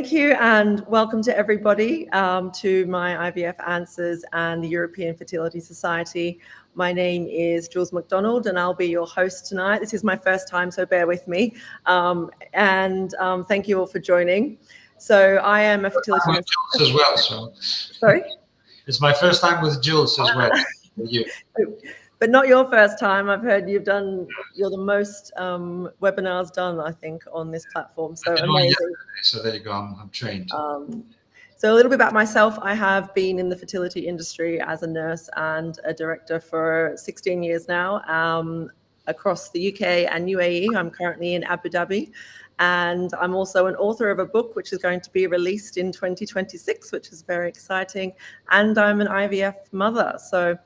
Thank you and welcome to everybody to my IVF Answers and the European Fertility Society. My name is Jules McDonald and I'll be your host tonight. This is my first time, so bear with me. Thank you all for joining. So I am a fertility with Jules as well. So sorry? It's my first time with Jules as well. You. But not your first time. I've heard you're the most webinars done, I think, on this platform. So amazing. So there you go. I'm trained. So a little bit about myself. I have been in the fertility industry as a nurse and a director for 16 years now across the UK and UAE. I'm currently in Abu Dhabi. And I'm also an author of a book which is going to be released in 2026, which is very exciting. And I'm an IVF mother. So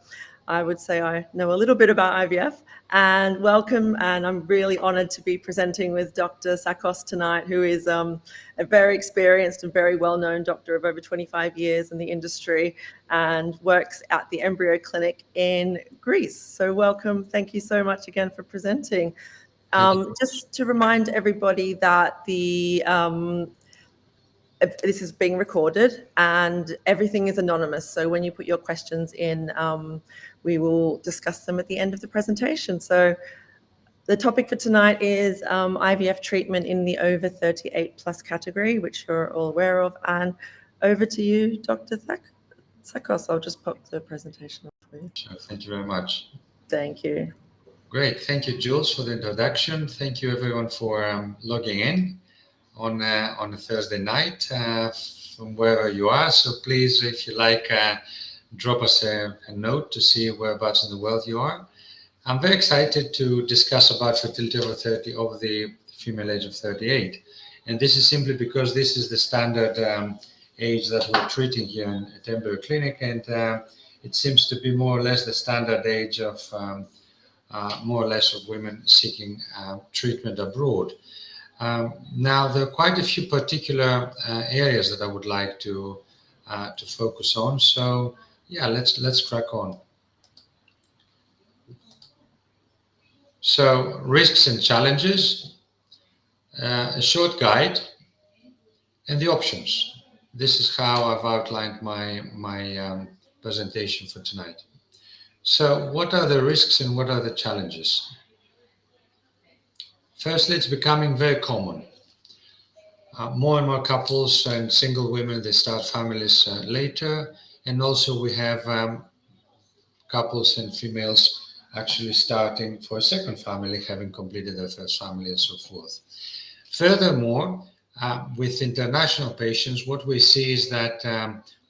I would say I know a little bit about IVF, and welcome. And I'm really honored to be presenting with Dr. Tsakos tonight, who is a very experienced and very well-known doctor of over 25 years in the industry and works at the Embryoclinic in Greece. So welcome. Thank you so much again for presenting. Just to remind everybody that this is being recorded and everything is anonymous. So when you put your questions in, we will discuss them at the end of the presentation. So the topic for tonight is IVF treatment in the over 38 plus category, which you're all aware of. And over to you, Dr. Tsakos. I'll just pop the presentation up for you. Sure. Thank you very much. Thank you. Great. Thank you, Jules, for the introduction. Thank you, everyone, for logging in on a Thursday night from wherever you are. So please, if you like, drop us a note to see whereabouts in the world you are. I'm very excited to discuss about fertility over the female age of 38. And this is simply because this is the standard age that we're treating here at Embryoclinic. And it seems to be more or less the standard age of more or less of women seeking treatment abroad. Now, there are quite a few particular areas that I would like to focus on. So, yeah, let's crack on. So, risks and challenges, a short guide, and the options. This is how I've outlined my presentation for tonight. So, what are the risks and what are the challenges? Firstly, it's becoming very common. More and more couples and single women, they start families later. And also we have couples and females actually starting for a second family, having completed their first family and so forth. Furthermore, with international patients, what we see is that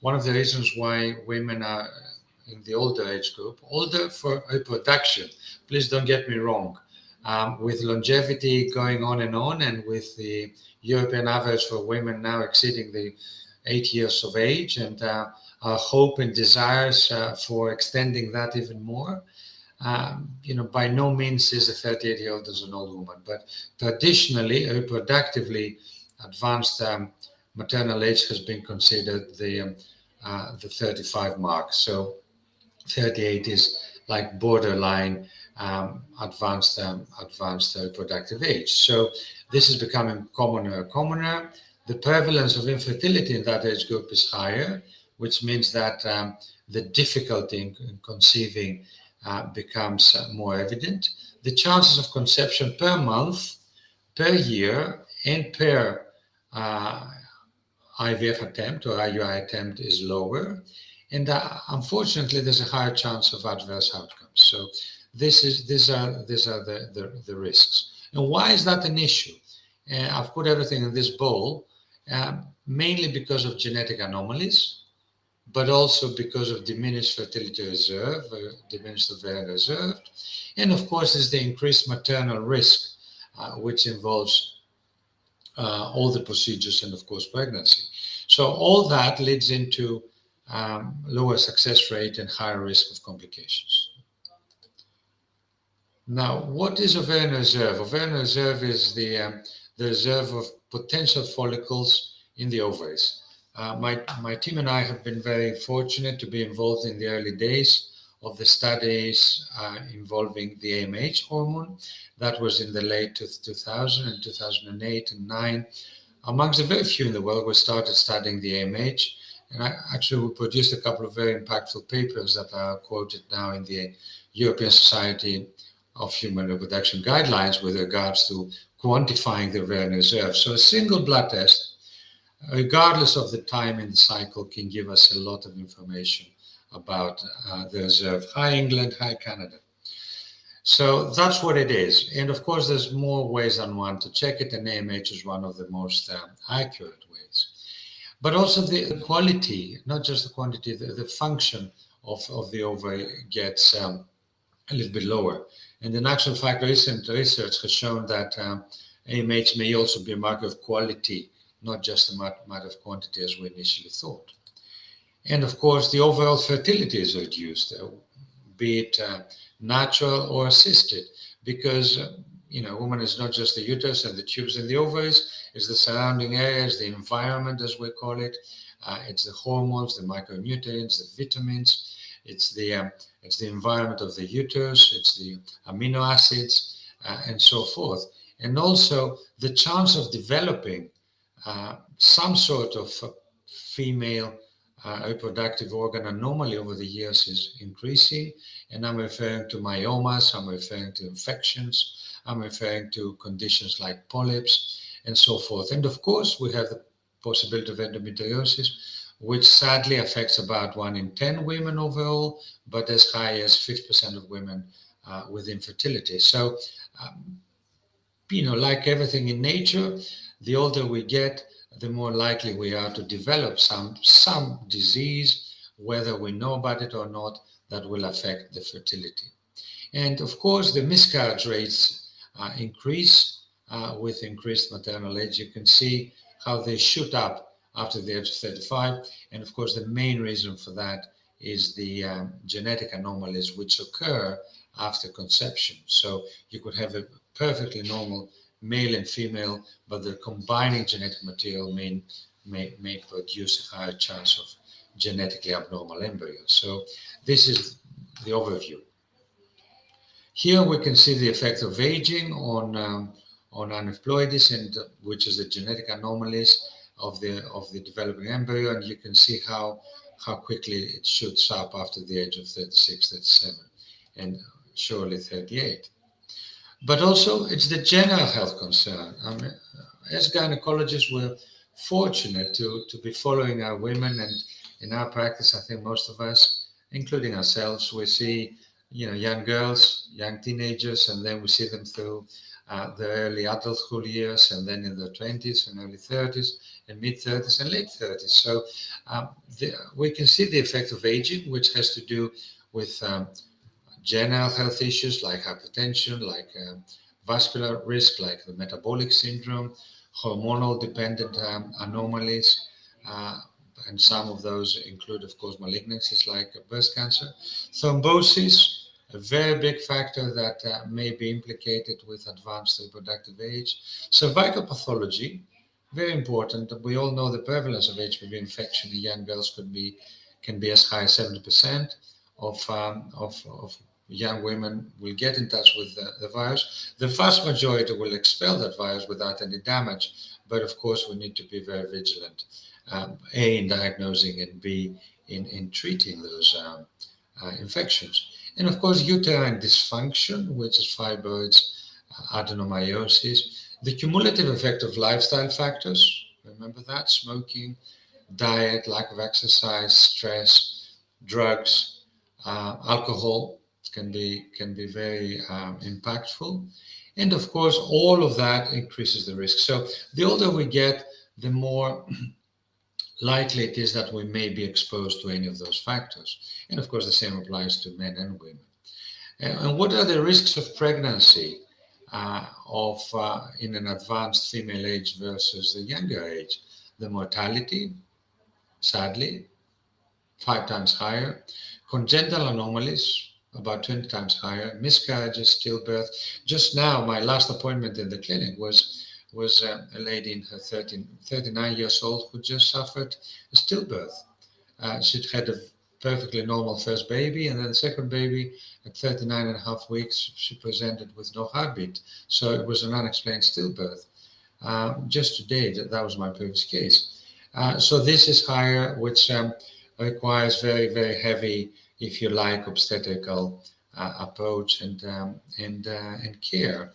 one of the reasons why women are in the older age group, older for reproduction, please don't get me wrong, with longevity going on, and with the European average for women now exceeding the 8 years of age, and our hope and desires for extending that even more. By no means is a 38-year-old as an old woman, but traditionally, reproductively advanced maternal age has been considered the 35 mark. So 38 is like borderline advanced reproductive age. So this is becoming commoner and commoner. The prevalence of infertility in that age group is higher, which means that the difficulty in conceiving becomes more evident. The chances of conception per month, per year, and per IVF attempt or IUI attempt is lower. And unfortunately, there's a higher chance of adverse outcomes. So these are the risks. And why is that an issue? I've put everything in this bowl, mainly because of genetic anomalies, but also because of diminished fertility reserve, diminished ovarian reserve, and of course is the increased maternal risk, which involves all the procedures and of course pregnancy. So all that leads into lower success rate and higher risk of complications. Now, what is ovarian reserve? Ovarian reserve is the reserve of potential follicles in the ovaries. My team and I have been very fortunate to be involved in the early days of the studies involving the AMH hormone. That was in the late 2000 and 2008 and 2009. amongst the very few in the world, we started studying the AMH, and we produced a couple of very impactful papers that are quoted now in the European Society of Human Reproduction Guidelines with regards to quantifying the ovarian reserve. So a single blood test, regardless of the time in the cycle, can give us a lot of information about the reserve. Hi England, hi Canada. So that's what it is. And of course, there's more ways than one to check it, and AMH is one of the most accurate ways. But also the quality, not just the quantity, the function of the ovary gets a little bit lower. And in actual fact, recent research has shown that AMH may also be a marker of quality, not just a matter of quantity as we initially thought. And of course, the overall fertility is reduced, be it natural or assisted, because woman is not just the uterus and the tubes and the ovaries, it's the surrounding areas, the environment as we call it, it's the hormones, the micronutrients, the vitamins, it's the environment of the uterus, it's the amino acids, and so forth. And also the chance of developing some sort of female reproductive organ anomaly over the years is increasing. And I'm referring to myomas, I'm referring to infections, I'm referring to conditions like polyps and so forth. And of course, we have the possibility of endometriosis, which sadly affects about 1 in 10 women overall, but as high as 50% of women with infertility. So, like everything in nature, the older we get, the more likely we are to develop some disease, whether we know about it or not, that will affect the fertility. And of course, the miscarriage rates increase with increased maternal age. You can see how they shoot up after the age of 35. And of course, the main reason for that is the genetic anomalies which occur after conception. So you could have a perfectly normal male and female, but the combining genetic material may produce a higher chance of genetically abnormal embryos. So this is the overview. Here we can see the effect of aging on aneuploidies, and which is the genetic anomalies of the developing embryo, and you can see how quickly it shoots up after the age of 36, 37, and surely 38. But also, it's the general health concern. As gynecologists, we're fortunate to be following our women, and in our practice, I think most of us, including ourselves, we see young girls, young teenagers, and then we see them through the early adulthood years, and then in their 20s and early 30s, and mid-30s and late 30s. So we can see the effect of aging, which has to do with general health issues like hypertension, like vascular risk, like the metabolic syndrome, hormonal dependent anomalies, and some of those include, of course, malignancies like breast cancer. Thrombosis, a very big factor that may be implicated with advanced reproductive age. Cervical pathology, very important. We all know the prevalence of HPV infection in young girls can be as high as 70% of young women will get in touch with the virus. The vast majority will expel that virus without any damage, but of course we need to be very vigilant, A, in diagnosing, and B, in treating those infections. And of course, uterine dysfunction, which is fibroids, adenomyosis, the cumulative effect of lifestyle factors, remember that, smoking, diet, lack of exercise, stress, drugs, alcohol, can be very impactful. And of course, all of that increases the risk. So the older we get, the more likely it is that we may be exposed to any of those factors. And of course, the same applies to men and women. And what are the risks of pregnancy in an advanced female age versus the younger age? The mortality, sadly, 5 times higher. Congenital anomalies, about 20 times higher. Miscarriages, stillbirth. Just now, my last appointment in the clinic was a lady in her 39 years old who just suffered a stillbirth. She'd had a perfectly normal first baby, and then the second baby at 39 and a half weeks, she presented with no heartbeat. So it was an unexplained stillbirth. Just today, that was my previous case. So this is higher, which requires very, very heavy, if you like, obstetrical approach and care.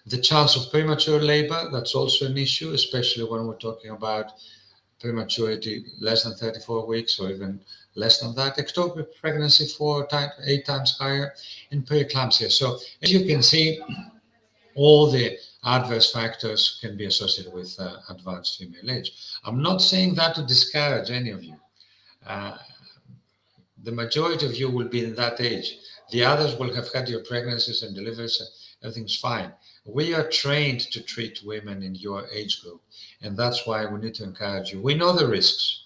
The chance of premature labor, that's also an issue, especially when we're talking about prematurity less than 34 weeks or even less than that. Ectopic pregnancy 8 times higher, and preeclampsia. So as you can see, all the adverse factors can be associated with advanced female age. I'm not saying that to discourage any of you. The majority of you will be in that age. The others will have had your pregnancies and deliveries. Everything's fine. We are trained to treat women in your age group, and that's why we need to encourage you. We know the risks,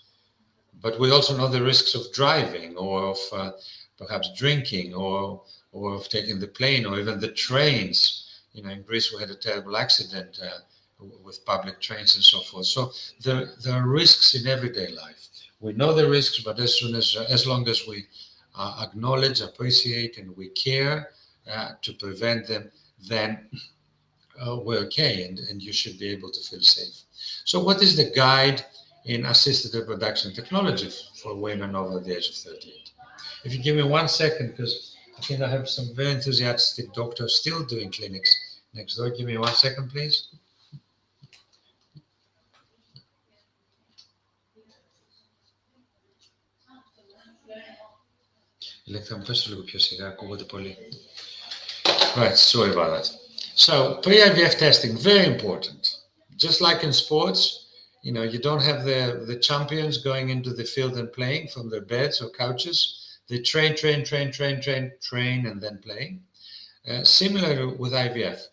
but we also know the risks of driving or of perhaps drinking or of taking the plane or even the trains. You know, in Greece we had a terrible accident with public trains and so forth. So there are risks in everyday life. We know the risks, but as long as we acknowledge, appreciate, and we care to prevent them, then we're okay, and you should be able to feel safe. So what is the guide in assisted reproduction technology for women over the age of 38? If you give me 1 second, because I think I have some very enthusiastic doctors still doing clinics next door. Give me 1 second, please. Right, sorry about that. So pre-IVF testing, very important. Just like in sports, you know, you don't have the champions going into the field and playing from their beds or couches. They train, and then play. Similar with IVF.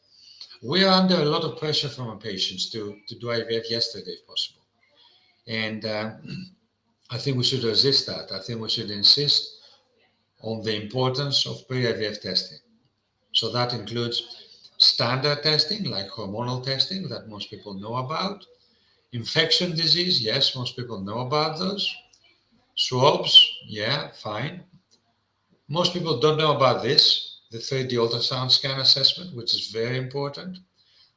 We are under a lot of pressure from our patients to do IVF yesterday if possible. And I think we should resist that. I think we should insist on the importance of pre-IVF testing. So that includes standard testing, like hormonal testing that most people know about. Infection disease, yes, most people know about those. Swabs, yeah, fine. Most people don't know about this, the 3D ultrasound scan assessment, which is very important.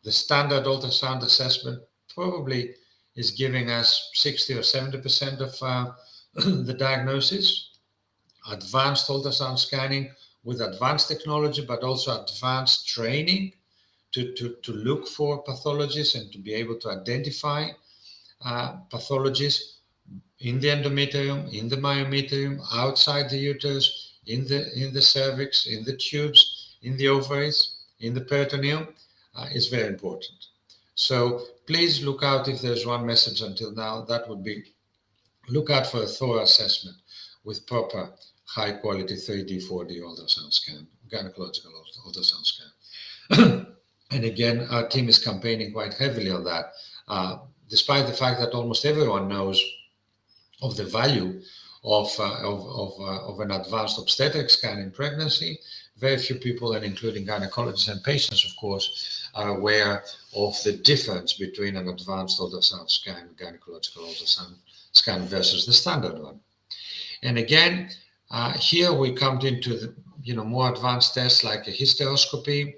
The standard ultrasound assessment probably is giving us 60 or 70% of the diagnosis. Advanced ultrasound scanning with advanced technology, but also advanced training to look for pathologies and to be able to identify pathologies in the endometrium, in the myometrium, outside the uterus, in the cervix, in the tubes, in the ovaries, in the peritoneum, is very important. So please look out. If there's one message until now, that would be look out for a thorough assessment with proper high quality 3D, 4D ultrasound scan, gynecological ultrasound scan. And again, our team is campaigning quite heavily on that, despite the fact that almost everyone knows of the value of an advanced obstetric scan in pregnancy. Very few people, and including gynecologists and patients, of course, are aware of the difference between an advanced ultrasound scan, gynecological ultrasound scan versus the standard one. And again, here we come into the, more advanced tests like a hysteroscopy.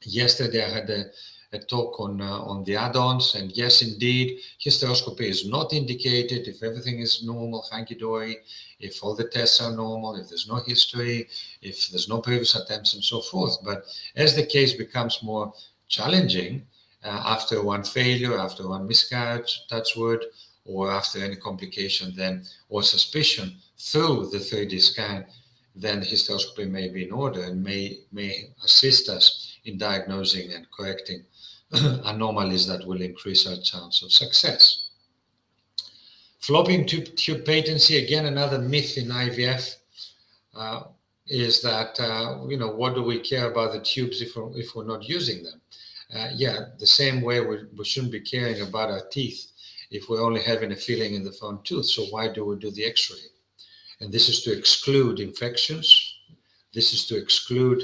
Yesterday I had a talk on the add-ons, and yes, indeed, hysteroscopy is not indicated if everything is normal, hunky-dory, if all the tests are normal, if there's no history, if there's no previous attempts, and so forth. But as the case becomes more challenging, after one failure, after one miscarriage, touch wood, or after any complication, then or suspicion through the 3D scan, then hysteroscopy may be in order and may assist us in diagnosing and correcting anomalies that will increase our chance of success. Fallopian tube patency, again, another myth in IVF, is that, what do we care about the tubes if we're not using them? The same way we shouldn't be caring about our teeth if we're only having a filling in the front tooth. So why do we do the X-ray? And this is to exclude infections. This is to exclude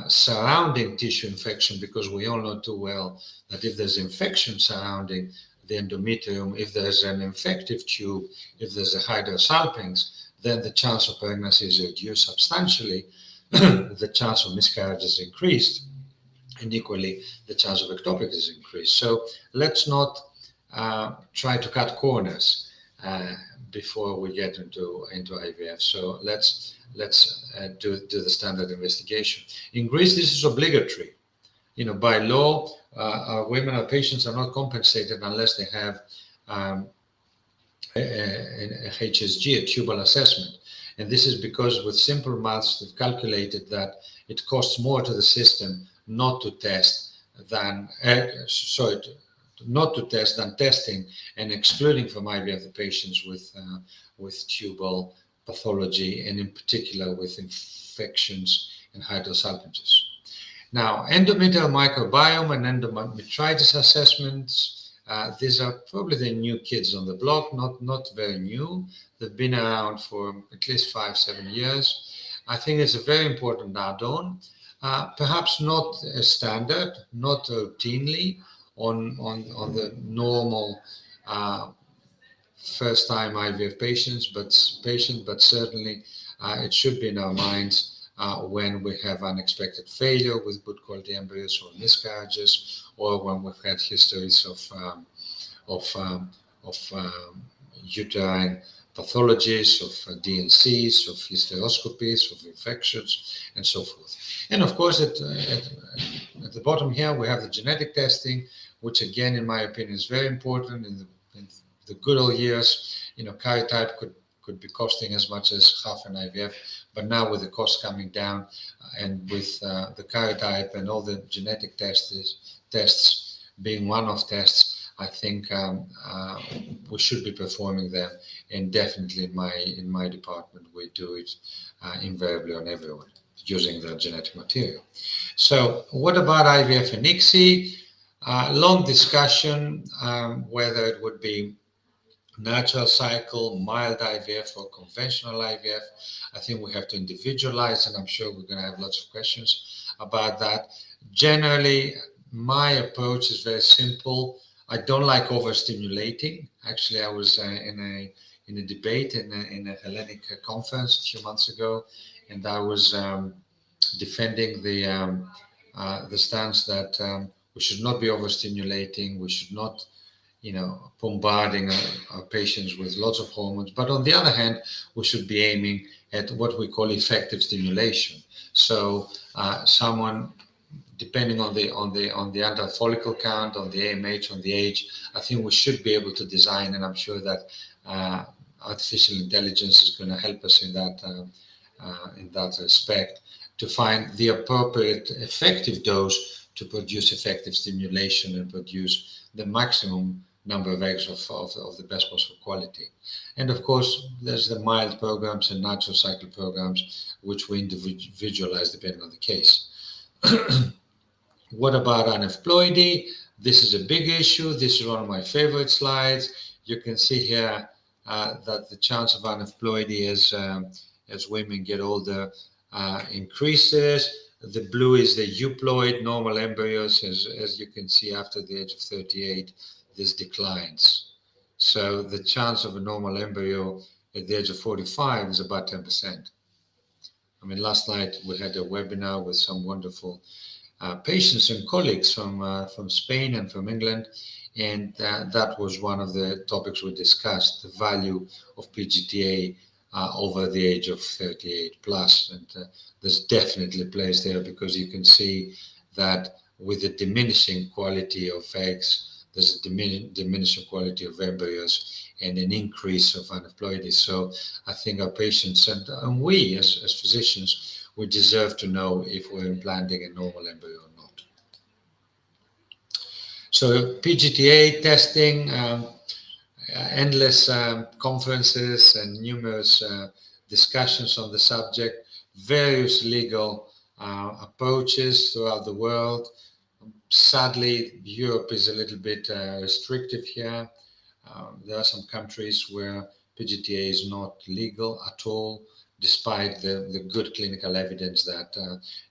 surrounding tissue infection, because we all know too well that if there's infection surrounding the endometrium, if there's an infective tube, if there's a hydrosalpinx, then the chance of pregnancy is reduced substantially. The chance of miscarriage is increased. and equally the chance of ectopic is increased. So let's not try to cut corners before we get into IVF. So let's do the standard investigation. In Greece, this is obligatory. By law, our women, our patients are not compensated unless they have a HSG, a tubal assessment. And this is because with simple maths, they've calculated that it costs more to the system not to test than testing and excluding from IVF the patients with tubal pathology, and in particular with infections and hydrosalpinges. Now, endometrial microbiome and endometritis assessments, these are probably the new kids on the block, not very new. They've been around for at least 5-7 years. I think it's a very important add-on, perhaps not a standard, not routinely on the normal first-time IVF patients, but certainly it should be in our minds when we have unexpected failure with good quality embryos or miscarriages, or when we've had histories of uterine pathologies, of DNCs, of hysteroscopies, of infections, and so forth. And of course, at the bottom here, we have the genetic testing, which again, in my opinion, is very important. In the good old years, karyotype could be costing as much as half an IVF, but now with the cost coming down and with the karyotype and all the genetic tests being one-off tests, I think we should be performing them, and definitely in my department we do it invariably on everyone using the genetic material. So what about IVF and ICSI? Long discussion whether it would be natural cycle, mild IVF, or conventional IVF. I think we have to individualize, and I'm sure we're going to have lots of questions about that. Generally, my approach is very simple. I don't like overstimulating. Actually, I was in a debate in a Hellenic conference a few months ago, and I was defending the stance that we should not be overstimulating. We should not, bombarding our patients with lots of hormones. But on the other hand, we should be aiming at what we call effective stimulation. So someone, depending on the antral follicle count, on the AMH, on the age, I think we should be able to design, and I'm sure that artificial intelligence is going to help us in that respect, to find the appropriate effective dose to produce effective stimulation and produce the maximum number of eggs of the best possible quality. And of course, there's the mild programs and natural cycle programs, which we individualize depending on the case. What about aneuploidy? This is a big issue. This is one of my favorite slides. You can see here that the chance of aneuploidy as women get older increases. The blue is the euploid normal embryos. As you can see, after the age of 38, this declines. So the chance of a normal embryo at the age of 45 is about 10%. I mean, last night we had a webinar with some wonderful patients and colleagues from Spain and from England, and that was one of the topics we discussed, the value of PGT-A over the age of 38 plus. And there's definitely a place there, because you can see that with the diminishing quality of eggs, there's a diminishing quality of embryos and an increase of aneuploidy. So I think our patients and we as physicians, we deserve to know if we're implanting a normal embryo or not. So PGT-A testing, endless conferences and numerous discussions on the subject, various legal approaches throughout the world. Sadly, Europe is a little bit restrictive here. There are some countries where PGT-A is not legal at all, despite the good clinical evidence that,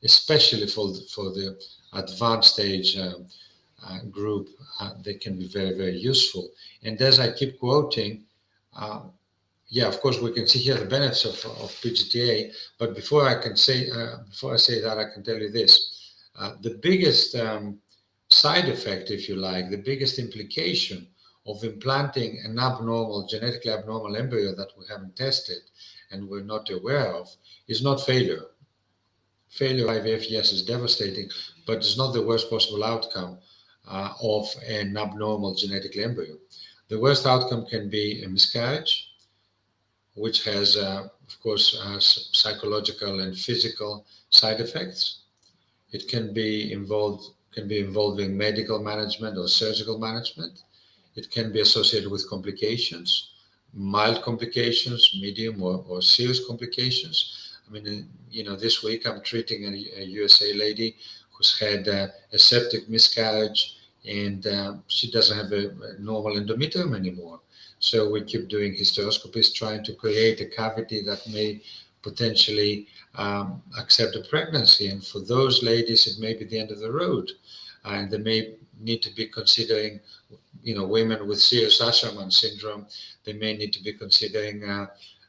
especially for the advanced stage group, they can be very, very useful. And as I keep quoting, of course, we can see here the benefits of PGT-A. But before I say that, I can tell you this: The biggest side effect, if you like, the biggest implication of implanting an abnormal, genetically abnormal embryo that we haven't tested and we're not aware of is not failure. Failure of IVF, yes, is devastating, but it's not the worst possible outcome of an abnormal genetic embryo. The worst outcome can be a miscarriage, which has, of course, psychological and physical side effects. It can be involving medical management or surgical management. It can be associated with complications, mild complications, medium or serious complications. I mean, this week I'm treating a USA lady who's had a septic miscarriage, and she doesn't have a normal endometrium anymore. So we keep doing hysteroscopies, trying to create a cavity that may potentially accept a pregnancy. And for those ladies, it may be the end of the road. And they may need to be considering, women with serious Asherman syndrome, they may need to be considering,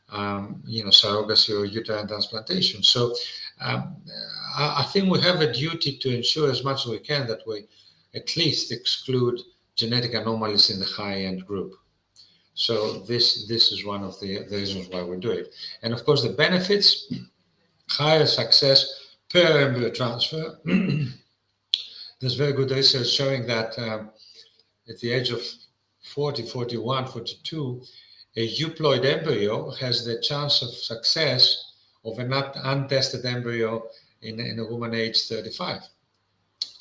surrogacy or uterine transplantation. So I think we have a duty to ensure as much as we can that we at least exclude genetic anomalies in the high-end group. So this is one of the reasons why we do it. And of course, the benefits, higher success per embryo transfer. There's very good research showing that at the age of 40, 41, 42, a euploid embryo has the chance of success of an untested embryo in a woman aged 35.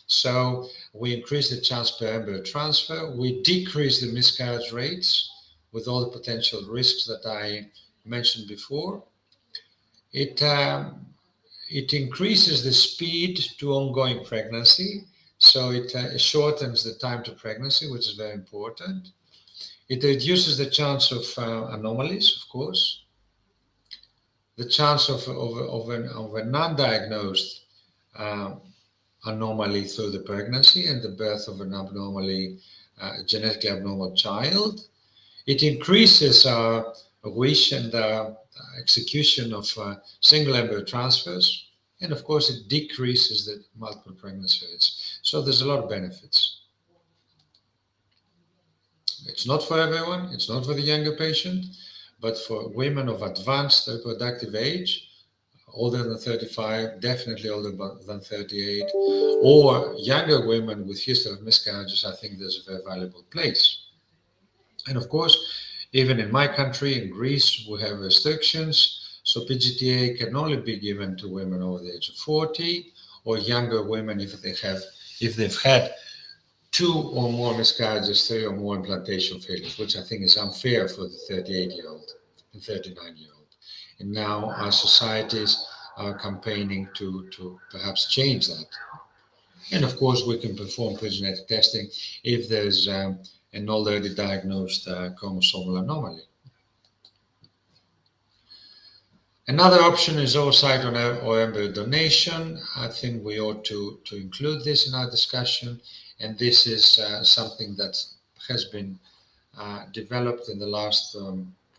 So we increase the chance per embryo transfer. We decrease the miscarriage rates with all the potential risks that I mentioned before. It increases the speed to ongoing pregnancy. So it shortens the time to pregnancy, which is very important. It reduces the chance of anomalies, of course. The chance of a non-diagnosed anomaly through the pregnancy and the birth of an abnormally, genetically abnormal child. It increases our wish and execution of single embryo transfers. And of course, it decreases the multiple pregnancy rates. So there's a lot of benefits. It's not for everyone. It's not for the younger patient, but for women of advanced reproductive age, older than 35, definitely older than 38, or younger women with history of miscarriages, I think there's a very valuable place. And of course, even in my country, in Greece, we have restrictions. So PGT-A can only be given to women over the age of 40 or younger women if they've had 2 or more miscarriages, 3 or more implantation failures, which I think is unfair for the 38-year-old and 39-year-old. And now our societies are campaigning to perhaps change that. And of course, we can perform pre-genetic testing if there's an already diagnosed chromosomal anomaly. Another option is oocyte or embryo donation. I think we ought to include this in our discussion. And this is something that has been developed in the last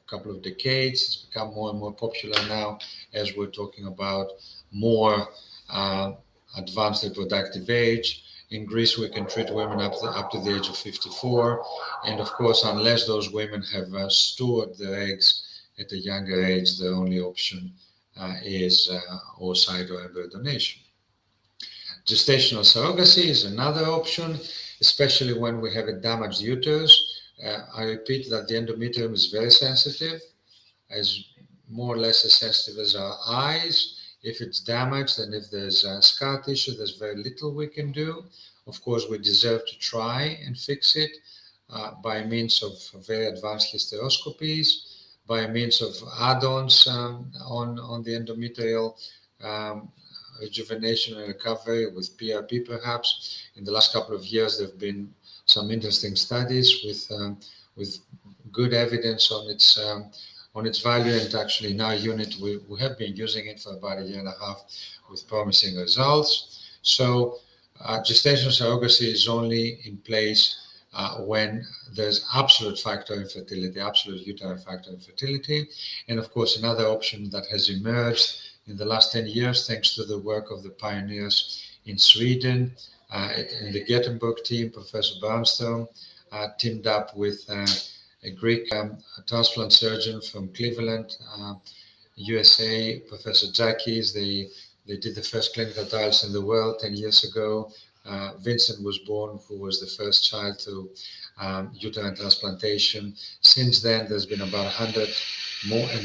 couple of decades. It's become more and more popular now as we're talking about more advanced reproductive age. In Greece, we can treat women up to the age of 54. And of course, unless those women have stored their eggs at a younger age, the only option is oocyte or embryo donation. Gestational surrogacy is another option, especially when we have a damaged uterus. I repeat that the endometrium is very sensitive, as more or less as sensitive as our eyes. If it's damaged and if there's scar tissue, there's very little we can do. Of course, we deserve to try and fix it by means of very advanced hysteroscopies, by means of add-ons on the endometrial rejuvenation and recovery with PRP perhaps. In the last couple of years, there have been some interesting studies with good evidence on its value, and actually in our unit we have been using it for about 1.5 years with promising results. So gestational surrogacy is only in place when there's absolute factor infertility, absolute uterine factor infertility. And of course, another option that has emerged in the last 10 years, thanks to the work of the pioneers in Sweden. In the Gothenburg team, Professor Barnstone teamed up with a Greek transplant surgeon from Cleveland, USA, Professor Tsakos. They did the first clinical trials in the world 10 years ago. Vincent was born, who was the first child to uterine transplantation. Since then, there's been about 100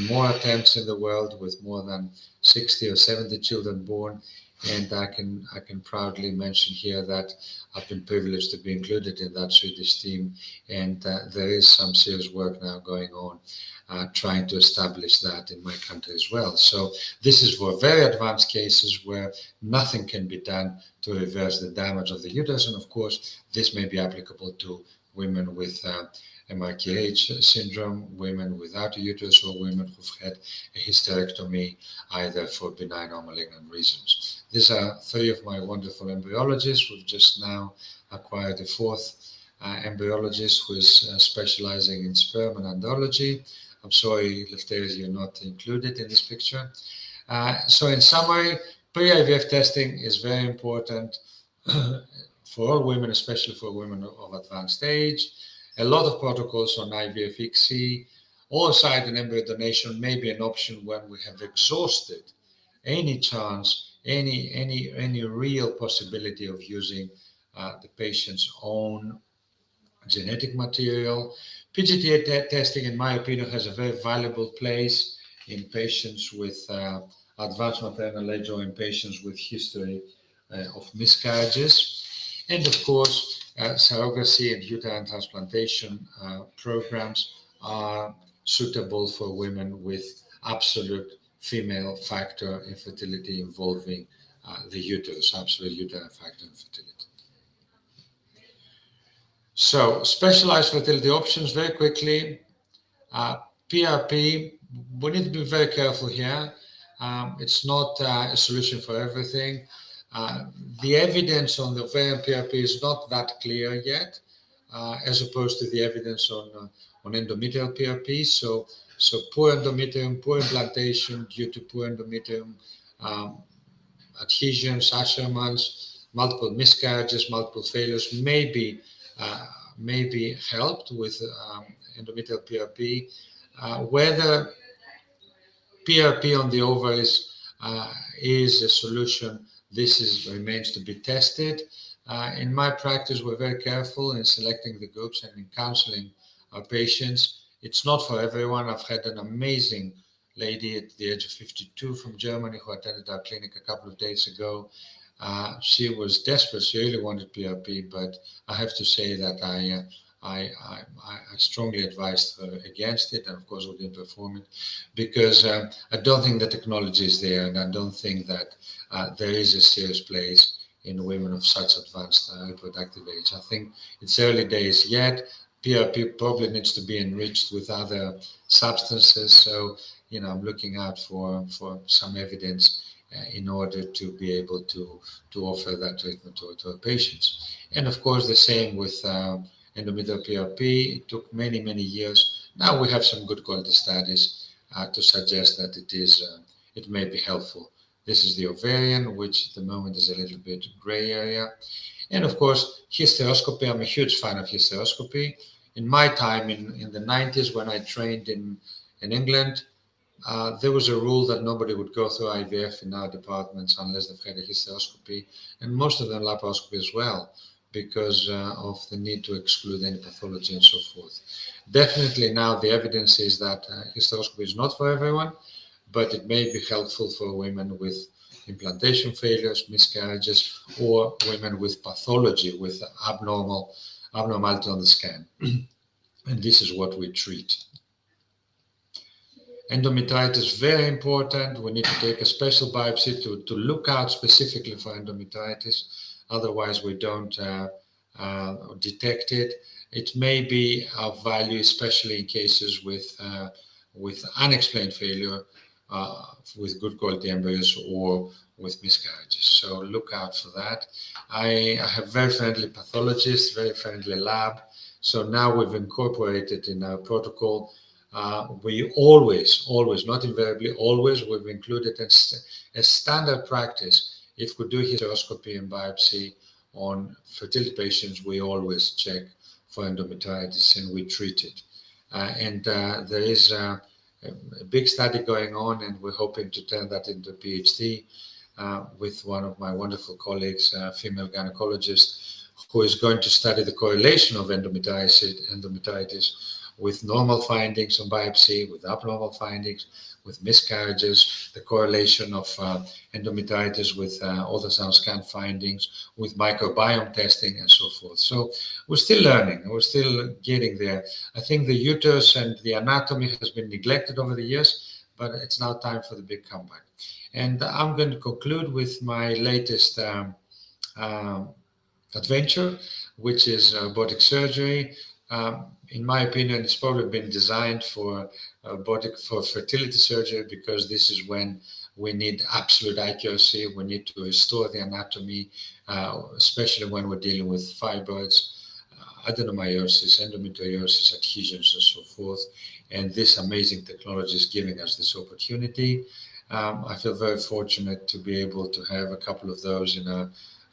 more attempts in the world, with more than 60 or 70 children born. And I can proudly mention here that I've been privileged to be included in that Swedish team, and there is some serious work now going on trying to establish that in my country as well. So this is for very advanced cases where nothing can be done to reverse the damage of the uterus, and of course this may be applicable to women with MRKH syndrome, women without a uterus, or women who've had a hysterectomy either for benign or malignant reasons. These are three of my wonderful embryologists. We've just now acquired a fourth embryologist who is specializing in sperm and andrology. I'm sorry, Lefteris, you're not included in this picture. So in summary, pre-IVF testing is very important for all women, especially for women of advanced age. A lot of protocols on IVF ICSI. Oocyte and embryo donation may be an option when we have exhausted any chance, any real possibility of using the patient's own genetic material. PGT-A testing, in my opinion, has a very valuable place in patients with advanced maternal age or in patients with history of miscarriages. And of course, surrogacy and uterine transplantation programs are suitable for women with absolute female factor infertility involving the uterus, absolute uterine factor infertility. So, specialized fertility options, very quickly. PRP, we need to be very careful here. It's not a solution for everything. The evidence on the ovarian PRP is not that clear yet, as opposed to the evidence on endometrial PRP. So poor endometrium, poor implantation due to poor endometrium, adhesions, Asherman's, multiple miscarriages, multiple failures may be helped with endometrial PRP. Whether PRP on the ovaries is a solution, this remains to be tested. In my practice, we're very careful in selecting the groups and in counseling our patients. It's not for everyone. I've had an amazing lady at the age of 52 from Germany who attended our clinic a couple of days ago. She was desperate. She really wanted PRP, but I have to say that I strongly advised her against it, and of course we didn't perform it because I don't think the technology is there, and I don't think that there is a serious place in women of such advanced reproductive age. I think it's early days yet. PRP probably needs to be enriched with other substances, so I'm looking out for some evidence in order to be able to offer that treatment to our patients. And of course the same with endometrial PRP. It took many years. Now we have some good quality studies to suggest that it may be helpful. This is the ovarian, which at the moment is a little bit gray area. And of course, hysteroscopy. I'm a huge fan of hysteroscopy. In my time in the 90s, when I trained in England, there was a rule that nobody would go through IVF in our departments unless they've had a hysteroscopy, and most of them laparoscopy as well, because of the need to exclude any pathology and so forth. Definitely now the evidence is that hysteroscopy is not for everyone, but it may be helpful for women with implantation failures, miscarriages, or women with pathology, with abnormality on the scan. And this is what we treat. Endometritis, very important. We need to take a special biopsy to look out specifically for endometritis. Otherwise, we don't detect it. It may be of value, especially in cases with unexplained failure, with good quality embryos or with miscarriages. So look out for that. I have very friendly pathologists, very friendly lab. So now we've incorporated in our protocol. We always, not invariably, always we've included as standard practice if we do hysteroscopy and biopsy on fertility patients, we always check for endometritis and we treat it. There is a big study going on, and we're hoping to turn that into a PhD with one of my wonderful colleagues, a female gynecologist, who is going to study the correlation of endometritis with normal findings on biopsy, with abnormal findings, with miscarriages, the correlation of endometritis with ultrasound scan findings, with microbiome testing, and so forth. So we're still learning, we're still getting there. I think the uterus and the anatomy has been neglected over the years, but it's now time for the big comeback. And I'm going to conclude with my latest adventure, which is robotic surgery. In my opinion, it's probably been designed for fertility surgery, because this is when we need absolute accuracy. We need to restore the anatomy, especially when we're dealing with fibroids, adenomyosis, endometriosis, adhesions, and so forth. And this amazing technology is giving us this opportunity. I feel very fortunate to be able to have a couple of those in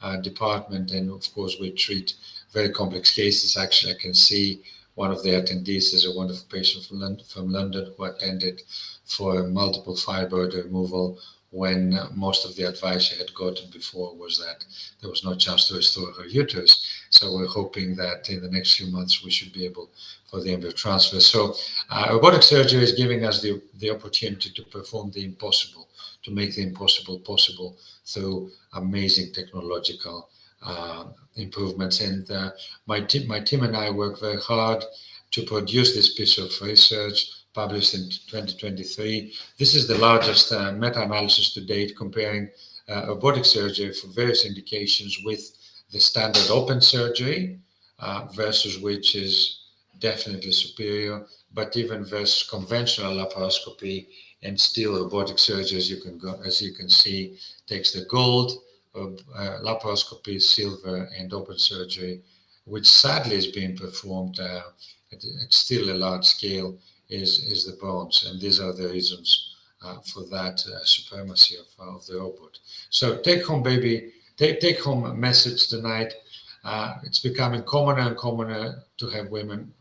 our department, and of course we treat very complex cases. Actually, I can see one of the attendees is a wonderful patient from London who attended for multiple fibroid removal, when most of the advice she had gotten before was that there was no chance to restore her uterus. So we're hoping that in the next few months we should be able for the embryo transfer. So robotic surgery is giving us the opportunity to perform the impossible, to make the impossible possible through amazing technological improvements. And my team and I work very hard to produce this piece of research, published in 2023. This is the largest meta-analysis to date comparing robotic surgery for various indications with the standard open surgery, versus which is definitely superior, but even versus conventional laparoscopy. And still robotic surgery, as you can see, takes the gold, laparoscopy, silver, and open surgery, which sadly is being performed at still a large scale, is the bronze. And these are the reasons for that supremacy of the robot. So take home message tonight. It's becoming commoner and commoner to have women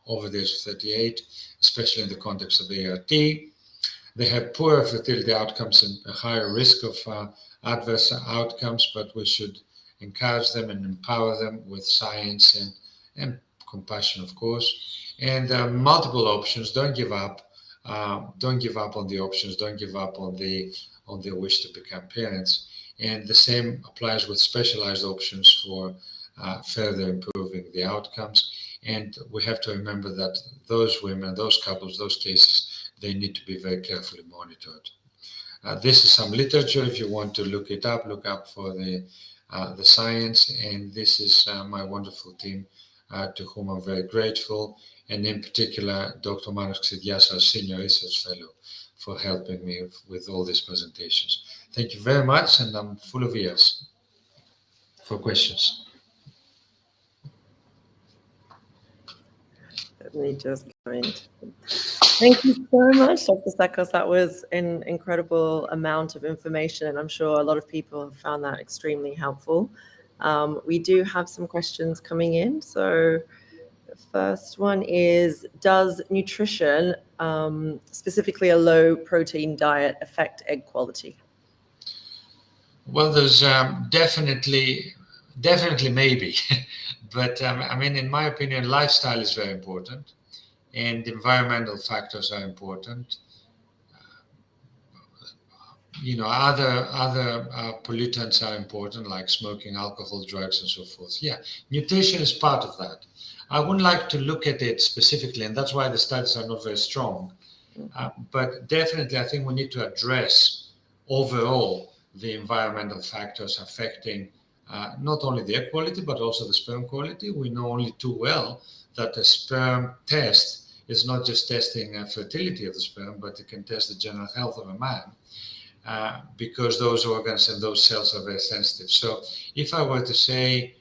over the age of 38, especially in the context of ART. They have poorer fertility outcomes and a higher risk of adverse outcomes, but we should encourage them and empower them with science and compassion, of course. And multiple options. Don't give up. Don't give up on the options. Don't give up on the wish to become parents. And the same applies with specialized options for further improving the outcomes. And we have to remember that those women, those couples, those cases, they need to be very carefully monitored. This is some literature. If you want to look it up, look up for the science. And this is my wonderful team, to whom I'm very grateful. And in particular, Dr. Manos Xidias, our Senior Research Fellow, for helping me with all these presentations. Thank you very much, and I'm full of ears for questions. Let me just comment. Thank you so much, Dr. Tsakos. That was an incredible amount of information, and I'm sure a lot of people have found that extremely helpful. We do have some questions coming in. So the first one is, does nutrition, specifically a low protein diet, affect egg quality? Well, there's definitely maybe, but I mean, in my opinion, lifestyle is very important, and environmental factors are important. Other pollutants are important, like smoking, alcohol, drugs, and so forth. Yeah, nutrition is part of that. I wouldn't like to look at it specifically, and that's why the studies are not very strong. But definitely, I think we need to address overall the environmental factors affecting not only the egg quality, but also the sperm quality. We know only too well that a sperm test is not just testing fertility of the sperm, but it can test the general health of a man, because those organs and those cells are very sensitive. So if I were to say,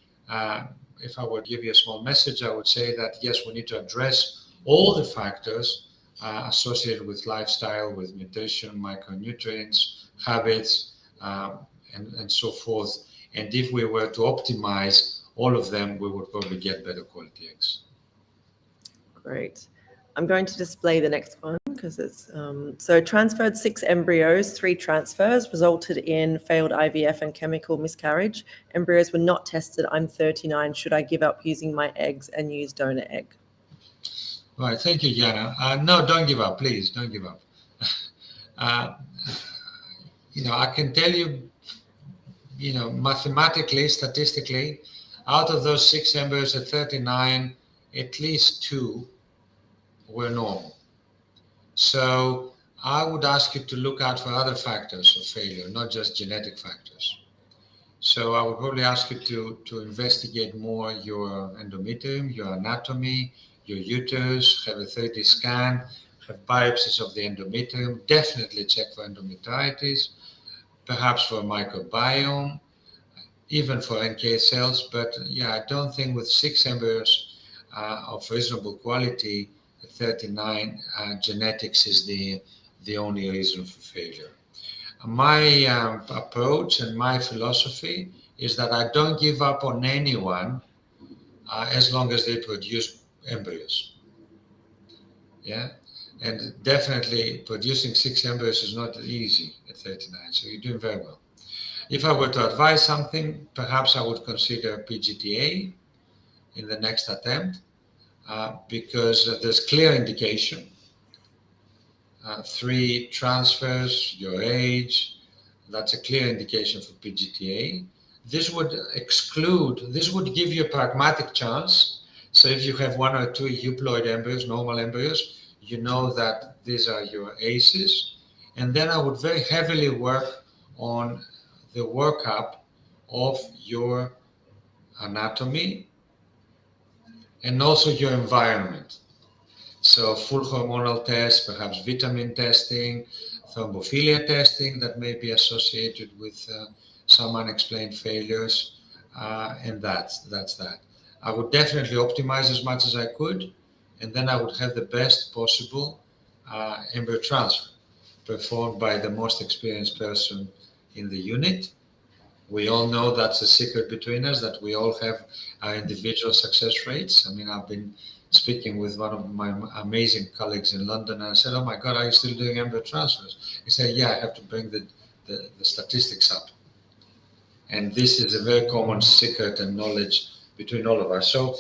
if I were to give you a small message, I would say that, yes, we need to address all the factors associated with lifestyle, with nutrition, micronutrients, habits, and so forth. And if we were to optimize all of them, we would probably get better quality eggs. Great. I'm going to display the next one because it's so transferred 6 embryos, 3 transfers resulted in failed IVF and chemical miscarriage. Embryos were not tested. I'm 39. Should I give up using my eggs and use donor egg? Right. Thank you, Jana. No, don't give up, please. Don't give up. I can tell you, mathematically, statistically, out of those 6 embryos at 39, at least 2 were normal. So I would ask you to look out for other factors of failure, not just genetic factors. So I would probably ask you to investigate more your endometrium, your anatomy, your uterus, have a 3D scan, have biopsies of the endometrium, definitely check for endometritis, perhaps for microbiome, even for NK cells. But yeah, I don't think with 6 embryos of reasonable quality, 39, genetics is the only reason for failure. My approach and my philosophy is that I don't give up on anyone as long as they produce embryos. Yeah, and definitely producing 6 embryos is not easy at 39, so you're doing very well. If I were to advise something, perhaps I would consider PGT-A in the next attempt, because there's clear indication. 3 transfers, your age, that's a clear indication for PGT-A. This would give you a pragmatic chance. So if you have 1 or 2 euploid embryos, normal embryos, you know that these are your ACEs. And then I would very heavily work on the workup of your anatomy and also your environment. So full hormonal test, perhaps vitamin testing, thrombophilia testing that may be associated with some unexplained failures, and that's that. I would definitely optimize as much as I could, and then I would have the best possible embryo transfer performed by the most experienced person in the unit. We all know that's a secret between us, that we all have our individual success rates. I mean, I've been speaking with one of my amazing colleagues in London, and I said, "Oh my God, are you still doing embryo transfers?" He said, "Yeah, I have to bring the statistics up." And this is a very common secret and knowledge between all of us. So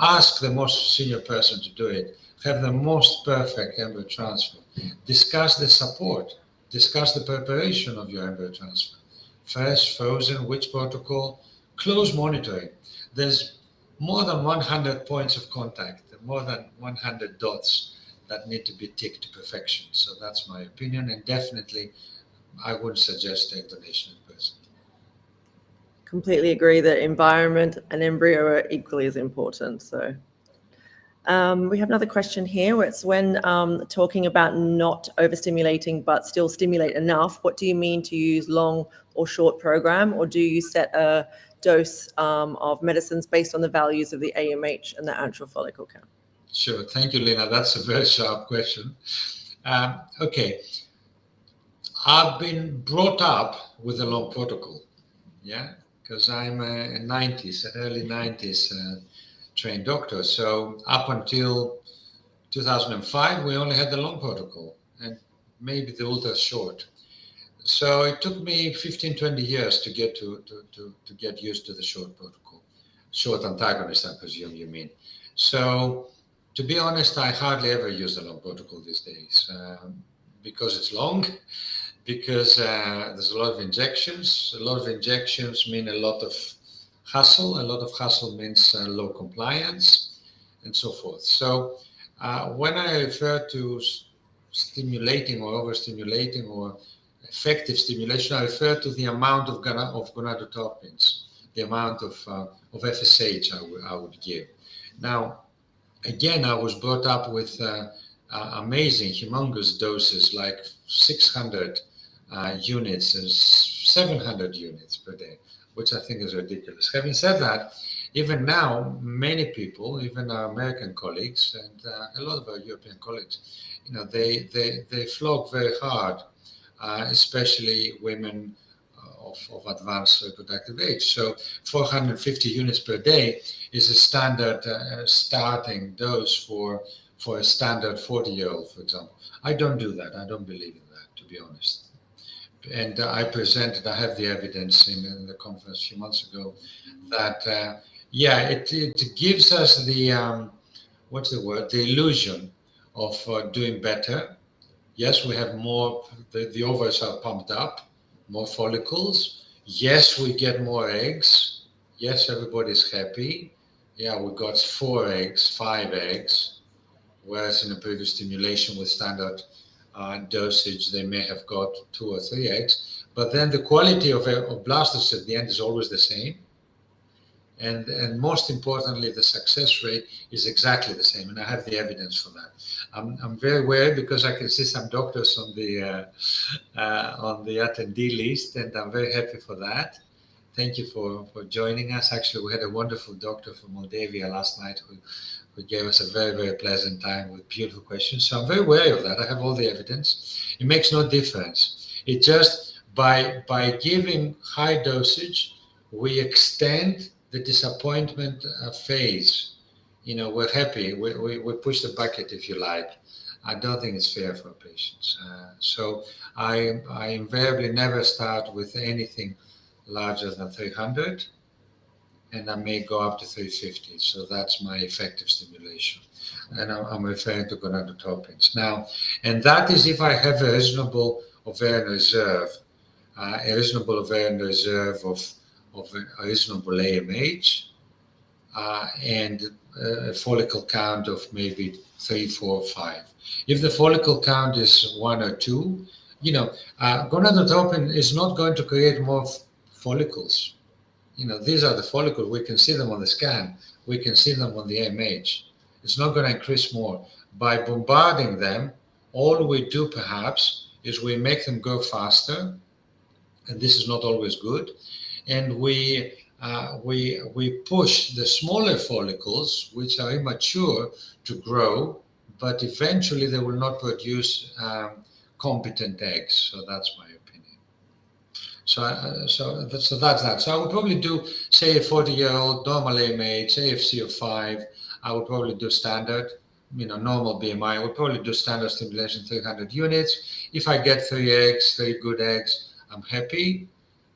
ask the most senior person to do it. Have the most perfect embryo transfer. Discuss the support. Discuss the preparation of your embryo transfer. Fresh, frozen, which protocol, close monitoring. There's more than 100 points of contact, more than 100 dots that need to be ticked to perfection. So that's my opinion, and definitely I would suggest egg donation at present. Completely agree that environment and embryo are equally as important. So we have another question here where it's when talking about not overstimulating but still stimulate enough, what do you mean to use long or short program, or do you set a dose of medicines based on the values of the AMH and the antral follicle count? Sure. Thank you, Lena. That's a very sharp question. Okay. I've been brought up with a long protocol, yeah, because I'm a 90s, early 90s trained doctor. So up until 2005, we only had the long protocol and maybe the ultra short. So it took me 15, 20 years to get to get used to the short protocol. Short antagonist, I presume you mean. So to be honest, I hardly ever use the long protocol these days because it's long, because there's a lot of injections. A lot of injections mean a lot of hassle. A lot of hassle means low compliance and so forth. So when I refer to stimulating or overstimulating or effective stimulation, I refer to the amount of gonadotropins, the amount of FSH I would give. Now, again, I was brought up with amazing, humongous doses, like 600 units and 700 units per day, which I think is ridiculous. Having said that, even now, many people, even our American colleagues and a lot of our European colleagues, they flog very hard, especially women of advanced reproductive age. So 450 units per day is a standard starting dose for a standard 40-year-old, for example. I don't do that. I don't believe in that, to be honest. And I have the evidence in the conference a few months ago that, it gives us the, the illusion of doing better. Yes, we have more, the ovaries are pumped up, more follicles. Yes, we get more eggs. Yes, everybody's happy. Yeah, we got 4 eggs, 5 eggs, whereas in a previous stimulation with standard dosage, they may have got 2 or 3 eggs. But then the quality of blastocysts at the end is always the same. And most importantly, the success rate is exactly the same, and I have the evidence for that. I'm very aware because I can see some doctors on the attendee list, and I'm very happy for that. Thank you for joining us. Actually, we had a wonderful doctor from Moldavia last night who gave us a very, very pleasant time with beautiful questions. So I'm very aware of that. I have all the evidence. It makes no difference. It just, by giving high dosage, we extend the disappointment phase. We're happy. We push the bucket, if you like. I don't think it's fair for patients. So I invariably never start with anything larger than 300, and I may go up to 350. So that's my effective stimulation. And I'm referring to gonadotropins. Now, and that is if I have a reasonable ovarian reserve, of a reasonable AMH, and a follicle count of maybe 3, 4, 5. If the follicle count is 1 or 2, gonadotropin is not going to create more follicles. These are the follicles. We can see them on the scan. We can see them on the AMH. It's not going to increase more. By bombarding them, all we do perhaps is we make them go faster, and this is not always good. And we push the smaller follicles, which are immature, to grow, but eventually they will not produce competent eggs. So that's my opinion. So that's that. So I would probably do, say, a 40-year-old normal AMH, AFC of 5. I would probably do standard, normal BMI. I would probably do standard stimulation, 300 units. If I get 3 eggs, 3 good eggs, I'm happy.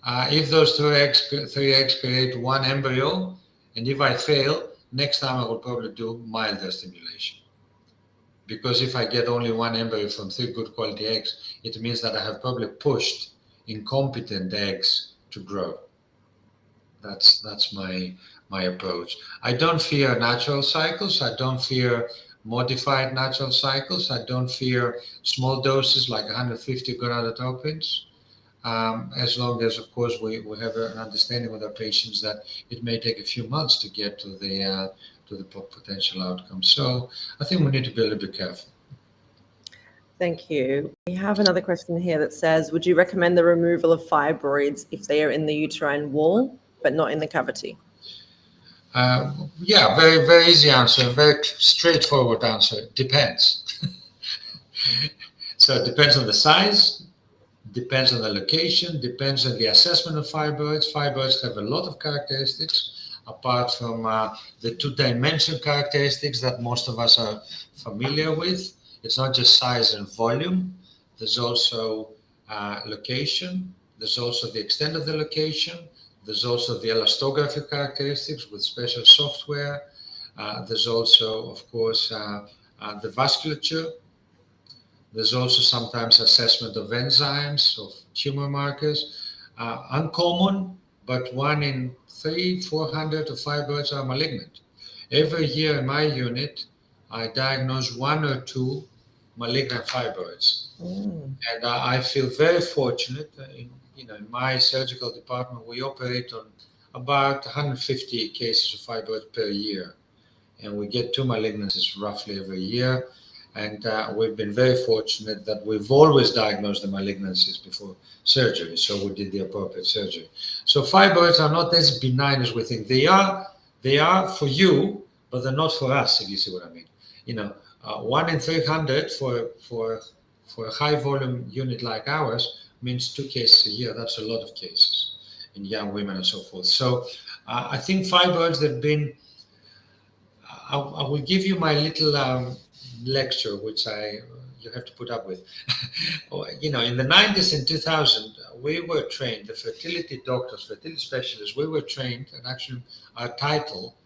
If those 3 eggs create 1 embryo, and if I fail, next time I will probably do milder stimulation. Because if I get only 1 embryo from 3 good quality eggs, it means that I have probably pushed incompetent eggs to grow. That's my approach. I don't fear natural cycles. I don't fear modified natural cycles. I don't fear small doses like 150 gonadotropins. As long as, of course, we have an understanding with our patients that it may take a few months to get to the potential outcome. So I think we need to be a little bit careful. Thank you. We have another question here that says, would you recommend the removal of fibroids if they are in the uterine wall, but not in the cavity? Yeah, very, very easy answer, very straightforward answer. Depends. So it depends on the size, depends on the location, depends on the assessment of fibroids. Fibroids have a lot of characteristics, apart from the 2-dimensional characteristics that most of us are familiar with. It's not just size and volume. There's also location. There's also the extent of the location. There's also the elastography characteristics with special software. There's also, of course, the vasculature. There's also sometimes assessment of enzymes, of tumor markers. Uncommon, but 1 in 300-400 of fibroids are malignant. Every year in my unit, I diagnose 1 or 2 malignant fibroids. And I feel very fortunate. In my surgical department, we operate on about 150 cases of fibroid per year. And we get 2 malignancies roughly every year. And we've been very fortunate that we've always diagnosed the malignancies before surgery. So we did the appropriate surgery. So fibroids are not as benign as we think. They are for you, but they're not for us, if you see what I mean. 1 in 300 for for a high volume unit like ours means 2 cases a year. That's a lot of cases in young women and so forth. So I think fibroids have been, I will give you my little lecture, which you have to put up with. You know, in the 90s and 2000, we were trained, the fertility doctors, fertility specialists, we were trained, and actually our title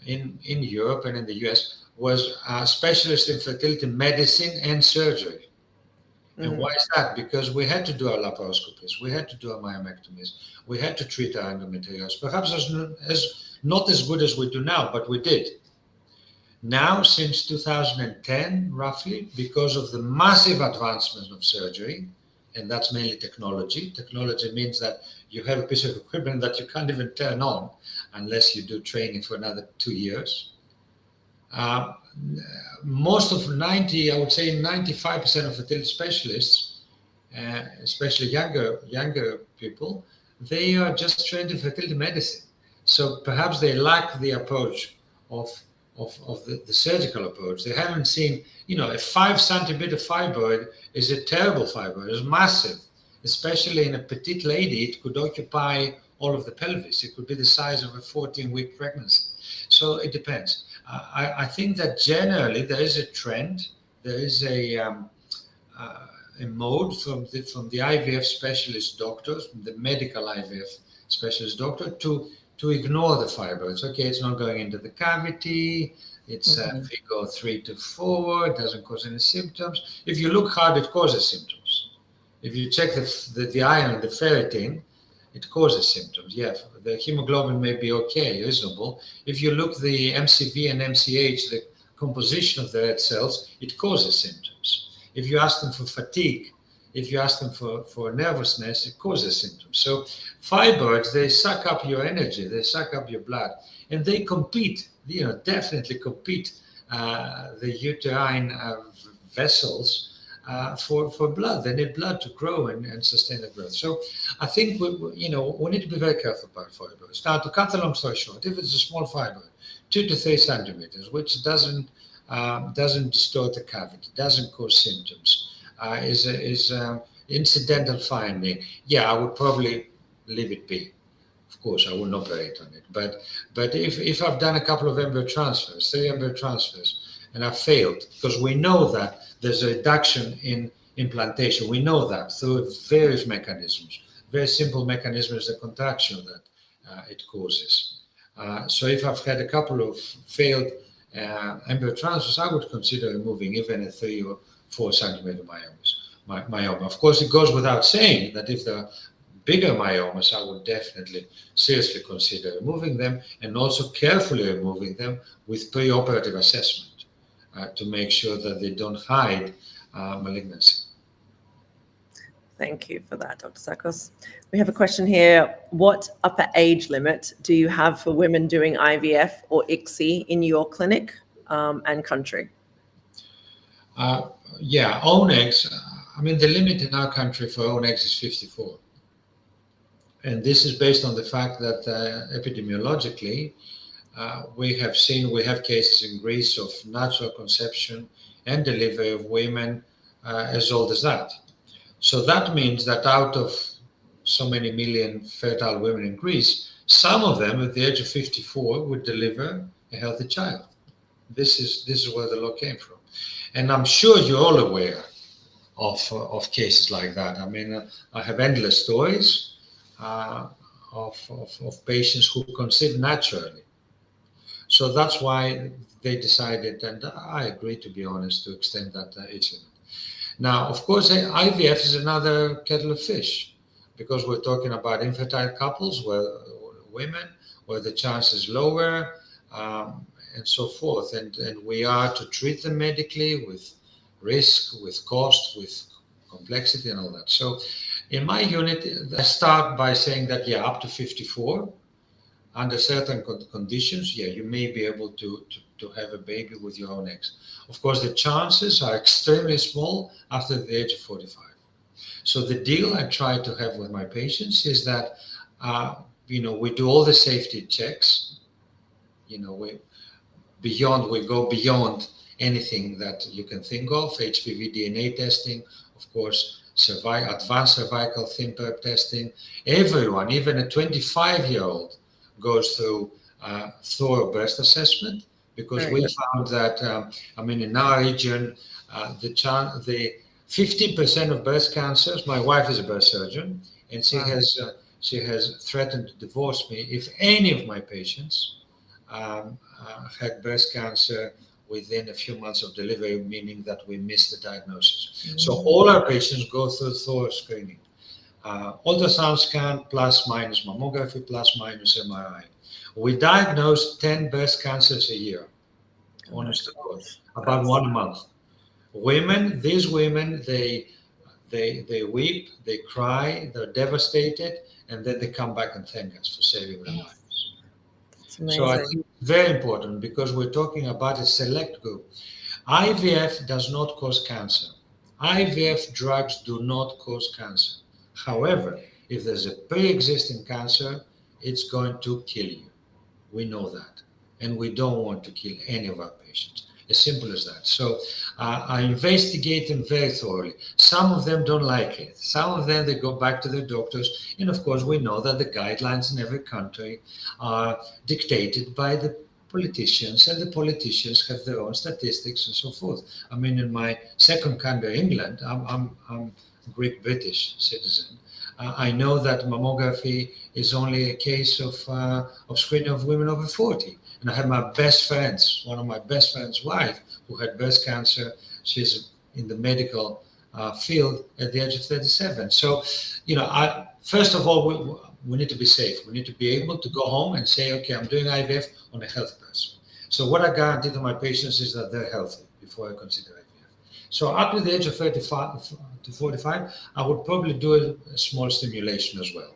in Europe and in the US was specialist in fertility medicine and surgery. And why is that? Because we had to do our laparoscopies, we had to do our myomectomies, we had to treat our endometriosis, perhaps not as good as we do now, but we did. Now, since 2010, roughly, because of the massive advancement of surgery, and that's mainly technology. Technology means that you have a piece of equipment that you can't even turn on unless you do training for another 2 years. Most of 95% of fertility specialists, especially younger people, they are just trained in fertility medicine. So perhaps they lack the approach of the surgical approach. They haven't seen, you know, a 5 centimeter fibroid is a terrible fibroid. It's massive, especially in a petite lady. It could occupy all of the pelvis. It could be the size of a 14-week pregnancy. So it depends. I think that generally there is a trend. There is a mode from the IVF specialist doctors, the medical IVF specialist doctor, to ignore the fibroids. Okay, it's not going into the cavity. It's FIGO 3 to 4. It doesn't cause any symptoms. If you look hard, it causes symptoms. If you check the iron, the ferritin, it causes symptoms. Yeah, the hemoglobin may be okay, reasonable. If you look the MCV and MCH, the composition of the red cells, it causes symptoms. If you ask them for fatigue, if you ask them for nervousness, it causes symptoms. So fibroids, they suck up your energy, they suck up your blood, and they compete, you know, definitely compete the uterine vessels for blood. They need blood to grow and sustain the growth. So I think we need to be very careful about fibroids. Now, to cut the long story short, if it's a small fibroid, 2 to 3 centimeters, which doesn't distort the cavity, doesn't cause symptoms, is incidental finding, yeah, I would probably leave it be. Of course, I wouldn't operate on it. But if I've done a couple of embryo transfers, 3 embryo transfers, and I've failed, because we know that there's a reduction in implantation. We know that through various mechanisms, very simple mechanisms, the contraction that it causes. So if I've had a couple of failed embryo transfers, I would consider removing even a 3 or 4 centimeter myoma. Of course, it goes without saying that if there are bigger myomas, I would definitely seriously consider removing them, and also carefully removing them with preoperative assessment to make sure that they don't hide malignancy. Thank you for that, Dr. Tsakos. We have a question here. What upper age limit do you have for women doing IVF or ICSI in your clinic and country? Yeah, own eggs. I mean, the limit in our country for own eggs is 54. And this is based on the fact that epidemiologically, we have cases in Greece of natural conception and delivery of women as old as that. So that means that out of so many million fertile women in Greece, some of them at the age of 54 would deliver a healthy child. This is where the law came from. And I'm sure you're all aware of cases like that. I mean, I have endless stories of patients who conceived naturally. So that's why they decided, and I agree, to be honest, to extend that age limit. Now, of course, IVF is another kettle of fish, because we're talking about infertile couples, women, where the chance is lower, and so forth. And we are to treat them medically with risk, with cost, with complexity and all that. So in my unit, I start by saying that, yeah, up to 54, under certain conditions, yeah, you may be able to have a baby with your own eggs. Of course, the chances are extremely small after the age of 45. So the deal I try to have with my patients is that, we do all the safety checks. We go beyond anything that you can think of, HPV DNA testing, of course, advanced cervical thin perp testing. Everyone, even a 25-year-old, goes through thorough breast assessment, because we found that, in our region, the 50% of breast cancers, my wife is a breast surgeon, and she has threatened to divorce me if any of my patients had breast cancer within a few months of delivery, meaning that we missed the diagnosis. So all our patients go through thorough screening. Ultrasound scan plus minus mammography plus minus MRI. We diagnose 10 breast cancers a year, honest to God, about 1 month. These women, they weep, they cry, they're devastated, and then they come back and thank us for saving their lives. So I think it's very important, because we're talking about a select group. IVF does not cause cancer. IVF drugs do not cause cancer. However, if there's a pre-existing cancer, it's going to kill you. We know that. And we don't want to kill any of our patients. As simple as that. So I investigate them very thoroughly. Some of them don't like it. Some of them, they go back to their doctors. And of course, we know that the guidelines in every country are dictated by the politicians, and the politicians have their own statistics and so forth. In my second country, England, I'm a Greek British citizen. I know that mammography is only a case of screening of women over 40. And I have my best friends, one of my best friends' wife, who had breast cancer. She's in the medical field at the age of 37. So, first of all, we need to be safe. We need to be able to go home and say, okay, I'm doing IVF on a HealthPlus. So what I guarantee to my patients is that they're healthy before I consider IVF. So up to the age of 35 to 45, I would probably do a small stimulation as well.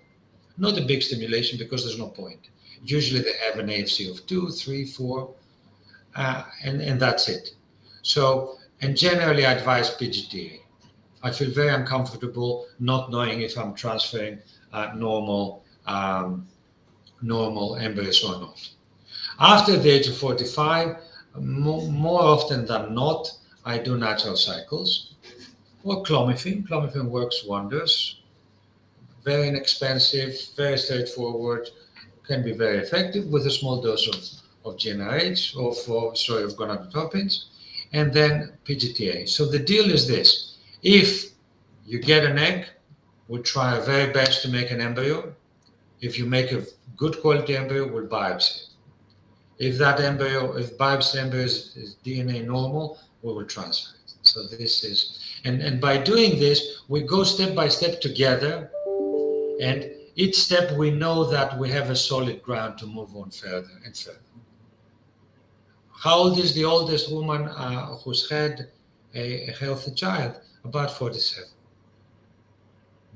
Not a big stimulation, because there's no point. Usually they have an AFC of 2, 3, 4, and that's it. So, and generally I advise PGT-A. I feel very uncomfortable not knowing if I'm transferring normal embryos or not. After the age of 45, more often than not, I do natural cycles or clomiphene. Clomiphene works wonders. Very inexpensive, very straightforward, can be very effective with a small dose of GnRH, of gonadotropins, and then PGT-A. So the deal is this: if you get an egg, we'll try our very best to make an embryo. If you make a good quality embryo, we'll biopsy it. If biopsy embryo is DNA normal, we will transfer it. So this is, and by doing this, we go step by step together, and each step we know that we have a solid ground to move on further and further. How old is the oldest woman who's had a healthy child? About 47.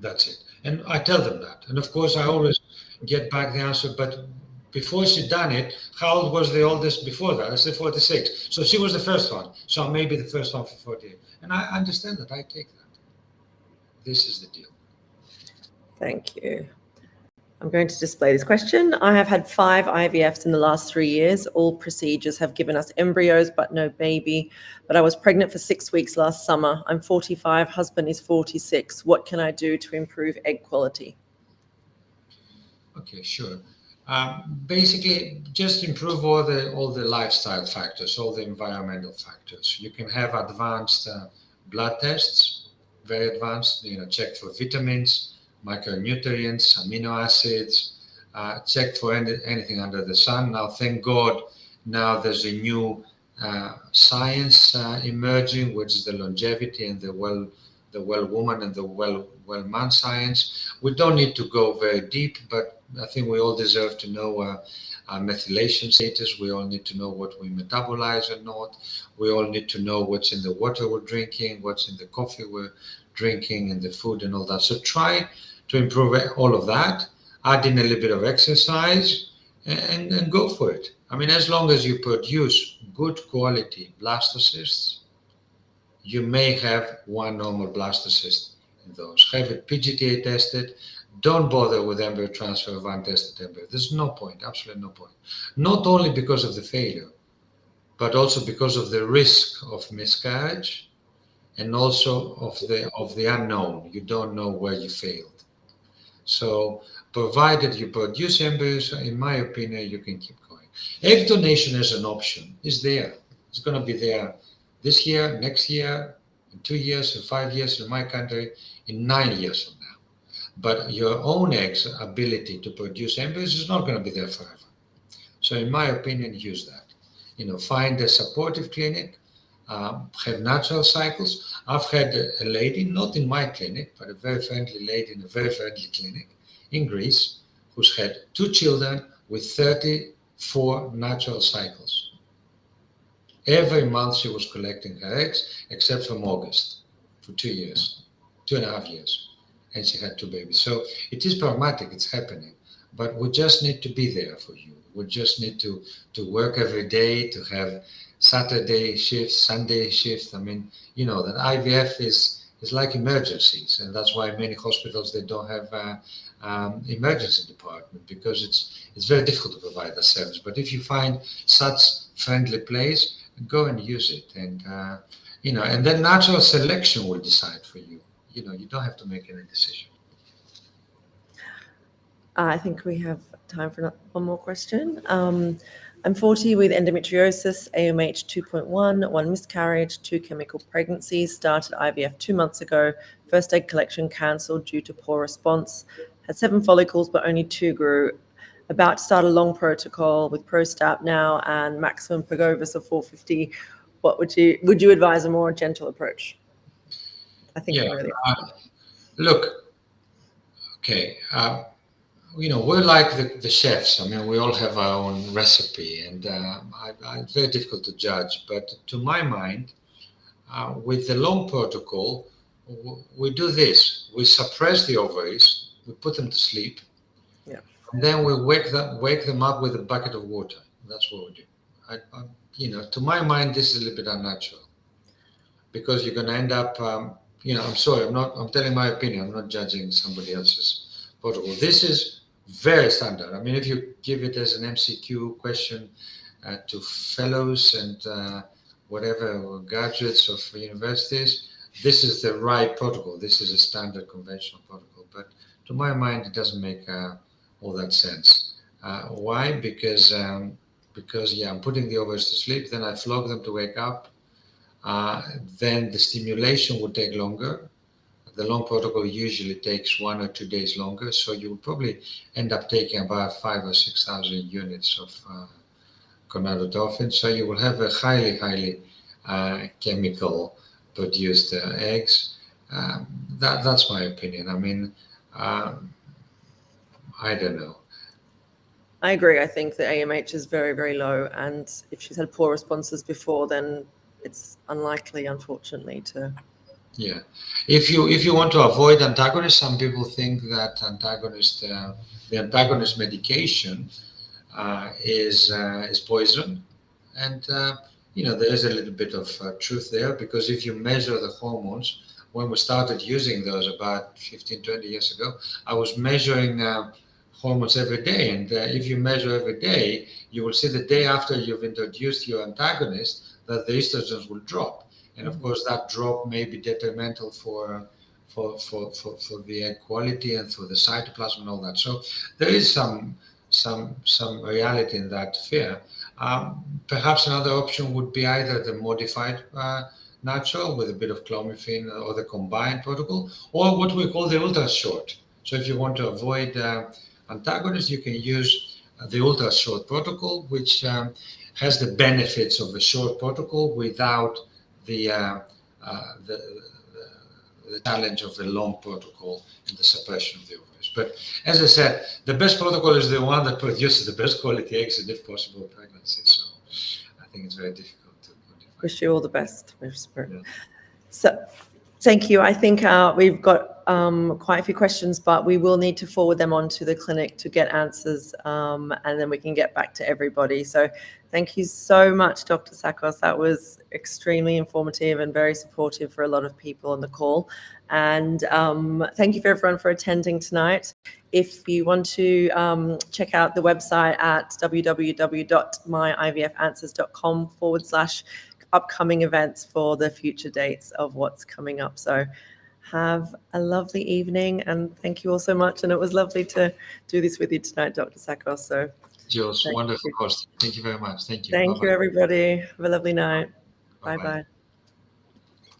That's it. And I tell them that. And of course, I always get back the answer, but before she done it, how old was the oldest before that? I said 46. So she was the first one. So I may be the first one for 48. And I understand that. I take that. This is the deal. Thank you. I'm going to display this question. I have had 5 IVFs in the last 3 years. All procedures have given us embryos, but no baby. But I was pregnant for 6 weeks last summer. I'm 45, husband is 46. What can I do to improve egg quality? Okay, sure. Basically, just improve all the lifestyle factors, all the environmental factors. You can have advanced blood tests, very advanced, check for vitamins, micronutrients, amino acids, check for anything under the sun. Now, thank God, now there's a new science emerging, which is the longevity and the well woman and the well man science. We don't need to go very deep, but I think we all deserve to know our methylation status. We all need to know what we metabolize or not. We all need to know what's in the water we're drinking, what's in the coffee we're drinking, and the food and all that. So try to improve all of that, add in a little bit of exercise, and go for it. I mean, as long as you produce good quality blastocysts, you may have one normal blastocyst in those. Have it PGT-A tested. Don't bother with embryo transfer of untested embryo. There's no point, absolutely no point. Not only because of the failure, but also because of the risk of miscarriage and also of the unknown. You don't know where you failed. So provided you produce embryos, in my opinion, you can keep going. Egg donation as an option is there. It's going to be there this year, next year, in 2 years, in 5 years, in my country, in 9 years from now. But your own egg's ability to produce embryos is not going to be there forever. So in my opinion, use that. Find a supportive clinic, have natural cycles. I've had a lady, not in my clinic, but a very friendly lady in a very friendly clinic in Greece, who's had 2 children with 34 natural cycles. Every month she was collecting her eggs, except from August, for 2 years, 2.5 years. And she had 2 babies. So it is pragmatic, it's happening. But we just need to be there for you. We just need to work every day, to have Saturday shifts, Sunday shifts. I mean, that IVF is like emergencies. And that's why many hospitals, they don't have emergency department, because it's very difficult to provide that service. But if you find such friendly place, go and use it. And, and then natural selection will decide for you. You don't have to make any decision. I think we have time for one more question. I'm 40 with endometriosis, AMH 2.1, 1 miscarriage, 2 chemical pregnancies, started IVF 2 months ago, first egg collection cancelled due to poor response, had 7 follicles but only 2 grew, about to start a long protocol with Prostat now and maximum Pergovis of 450. What would you advise a more gentle approach? I think really look, okay, we're like the chefs. I mean, we all have our own recipe, and it's very difficult to judge. But to my mind, with the long protocol, we do this: we suppress the ovaries, we put them to sleep, and then we wake them up with a bucket of water. That's what we do. To my mind, this is a little bit unnatural, because you're going to end up. I'm sorry, I'm telling my opinion. I'm not judging somebody else's protocol. This is very standard. I mean, if you give it as an MCQ question to fellows and whatever graduates of universities, this is the right protocol. This is a standard conventional protocol. But to my mind, it doesn't make all that sense. Why? Because I'm putting the ovaries to sleep, then I flog them to wake up. Then the stimulation would take longer. The long protocol usually takes 1 or 2 days longer, so you will probably end up taking about 5,000 or 6,000 units of gonadotrophin. So you will have a highly chemical produced eggs. That's my opinion. I mean, I don't know. I agree. I think the AMH is very, very low, and if she's had poor responses before, then it's unlikely, unfortunately, to. Yeah, if you want to avoid antagonists, some people think that the antagonist medication is poison, and there is a little bit of truth there, because if you measure the hormones, when we started using those about 15-20 years ago, I was measuring hormones every day, and if you measure every day, you will see the day after you've introduced your antagonist that the estrogens will drop. And of course, that drop may be detrimental for the egg quality and for the cytoplasm and all that. So there is some reality in that fear. Perhaps another option would be either the modified natural with a bit of clomiphene, or the combined protocol, or what we call the ultra short. So if you want to avoid antagonists, you can use the ultra short protocol, which has the benefits of a short protocol without the challenge of the long protocol and the suppression of the ovaries. But as I said, the best protocol is the one that produces the best quality eggs and, if possible, pregnancy. So I think it's very difficult to quantify. Wish you all the best. Yeah. So thank you. I think we've got quite a few questions, but we will need to forward them on to the clinic to get answers, and then we can get back to everybody. So thank you so much, Dr. Tsakos. That was extremely informative and very supportive for a lot of people on the call. And thank you for everyone for attending tonight. If you want to check out the website at www.myivfanswers.com/upcoming events for the future dates of what's coming up. So have a lovely evening, and thank you all so much. And it was lovely to do this with you tonight, Dr. Tsakos. So Jules, wonderful host. Thank you very much. Thank you. Thank you, everybody. Have a lovely night. Bye-bye. Bye-bye.